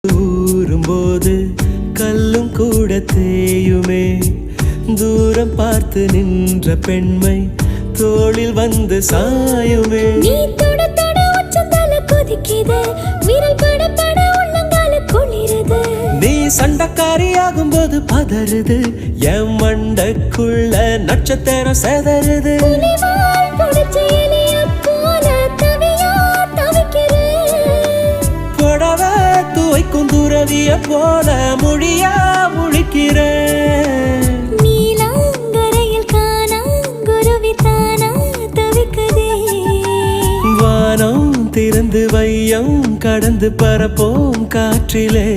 ஊறும்போது கல்லும் கூட தேயுமே. தூரம் பார்த்து நின்ற பெண்மை தோளில் வந்து சாயுமே. நீ தொட தொட உச்சந்தால கொதிக்குது, விரல் பட பட உள்ளங்கால குளிருது. நீ சண்டக்காரியாகும் போது பதறுது, என் மண்டக்குள்ள நட்சத்திரம் செதறுது. புலிவால் புடிச்ச எலிய போல தவியா தவிக்கிறேன். புடவை துவைக்கும் துறவிய போல மொழியா முழிக்கிறேன். நீலாங்கரையில் காணா குருவி தானா தவிக்குதே. வானம் திறந்து வையம் கடந்து பரப்போம் காற்றிலே.